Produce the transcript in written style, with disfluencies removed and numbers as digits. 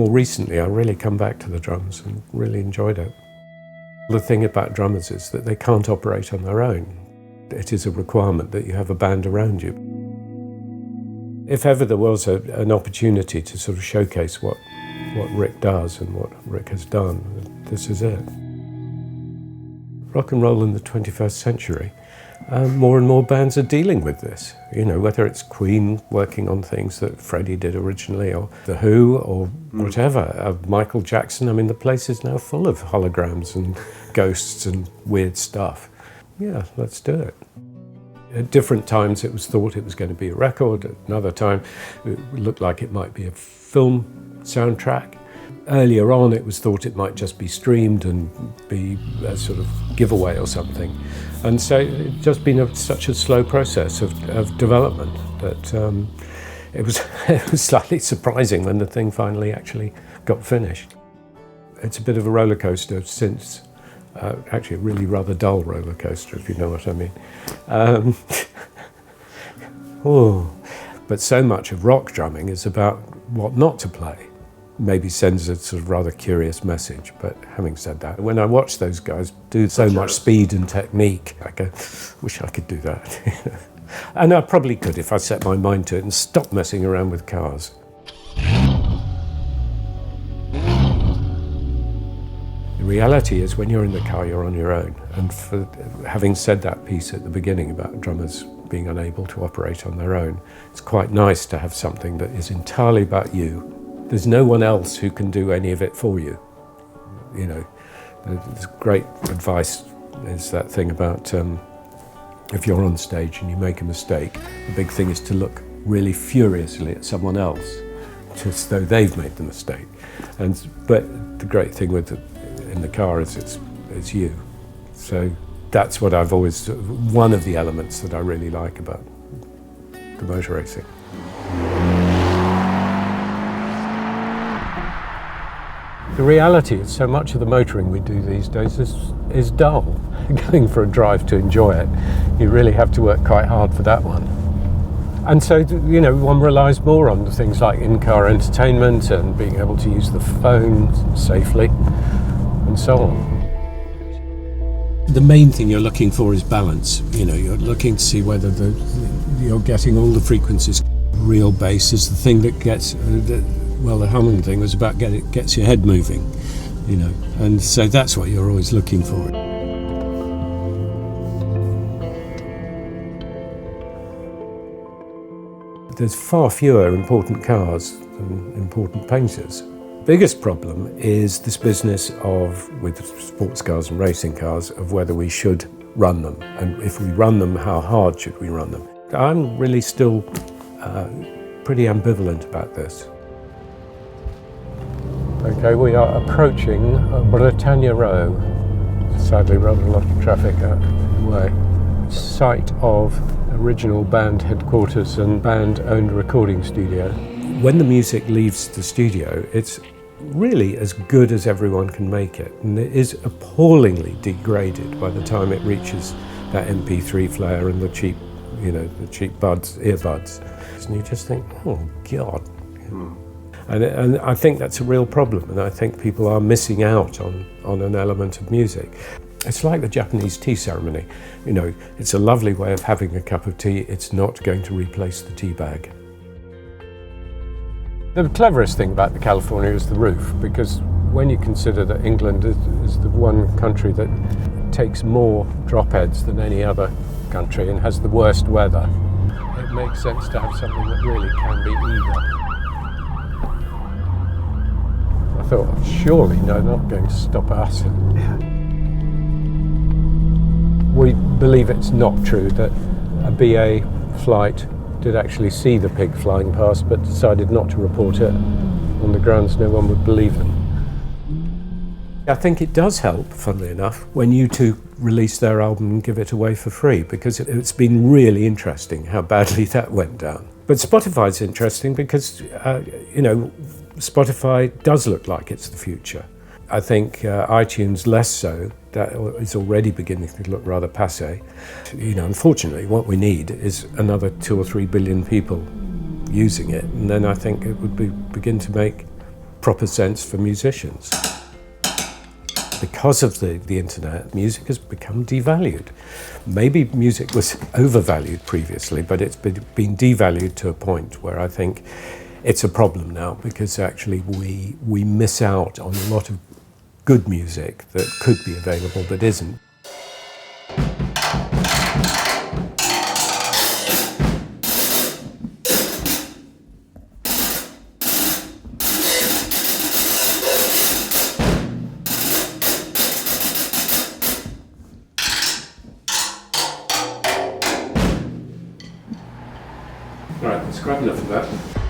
more recently, I really come back to the drums and really enjoyed it. The thing about drummers is that they can't operate on their own. It is a requirement that you have a band around you. If ever there was an opportunity to sort of showcase what Rick does and what Rick has done, this is it. Rock and roll in the 21st century, more and more bands are dealing with this. You know, whether it's Queen working on things that Freddie did originally, or The Who, or whatever. Michael Jackson, I mean, the place is now full of holograms and ghosts and weird stuff. Yeah, let's do it. At different times it was thought it was going to be a record, at another time it looked like it might be a film soundtrack. Earlier on it was thought it might just be streamed and be a sort of giveaway or something. And so it's just been such a slow process of development that it was slightly surprising when the thing finally actually got finished. It's a bit of a roller coaster since, actually a really rather dull roller coaster, if you know what I mean. But so much of rock drumming is about what not to play. Maybe sends a sort of rather curious message, but having said that, when I watch those guys do so much speed and technique, I go, wish I could do that. And I probably could if I set my mind to it and stop messing around with cars. The reality is when you're in the car, you're on your own. And for having said that piece at the beginning about drummers being unable to operate on their own, it's quite nice to have something that is entirely about you. There's no one else who can do any of it for you. You know, there's great advice is that thing about if you're on stage and you make a mistake, the big thing is to look really furiously at someone else, just though they've made the mistake. But the great thing in the car is it's you. So that's what I've always, one of the elements that I really like about the motor racing. The reality is so much of the motoring we do these days is dull. Going for a drive to enjoy it, you really have to work quite hard for that one. And so, you know, one relies more on things like in-car entertainment and being able to use the phone safely and so on. The main thing you're looking for is balance. You know, you're looking to see whether you're getting all the frequencies. Real bass is the thing that gets... the humming thing was about gets your head moving, you know, and so that's what you're always looking for. There's far fewer important cars than important painters. Biggest problem is this business with sports cars and racing cars, of whether we should run them, and if we run them, how hard should we run them. I'm really still pretty ambivalent about this. Okay, we are approaching Britannia Row. Sadly, rather a lot of traffic out the way. Site of original band headquarters and band-owned recording studio. When the music leaves the studio, it's really as good as everyone can make it, and it is appallingly degraded by the time it reaches that MP3 player and the cheap earbuds, and you just think, oh God. And I think that's a real problem, and I think people are missing out on an element of music. It's like the Japanese tea ceremony. You know, it's a lovely way of having a cup of tea. It's not going to replace the tea bag. The cleverest thing about the California is the roof, because when you consider that England is the one country that takes more dropheads than any other country and has the worst weather, it makes sense to have something that really can be either. I thought, surely no, they're not going to stop us. We believe it's not true that a BA flight did actually see the pig flying past, but decided not to report it on the grounds no one would believe them. I think it does help, funnily enough, when U2 release their album and give it away for free, because it's been really interesting how badly that went down. But Spotify's interesting because, Spotify does look like it's the future. I think iTunes less so. That is already beginning to look rather passé. Unfortunately, what we need is another 2 or 3 billion people using it, and then I think it would begin to make proper sense for musicians. Because of the internet, music has become devalued. Maybe music was overvalued previously, but it's been devalued to a point where I think it's a problem now, because actually we miss out on a lot of good music that could be available that isn't. Right, let's grab enough of that.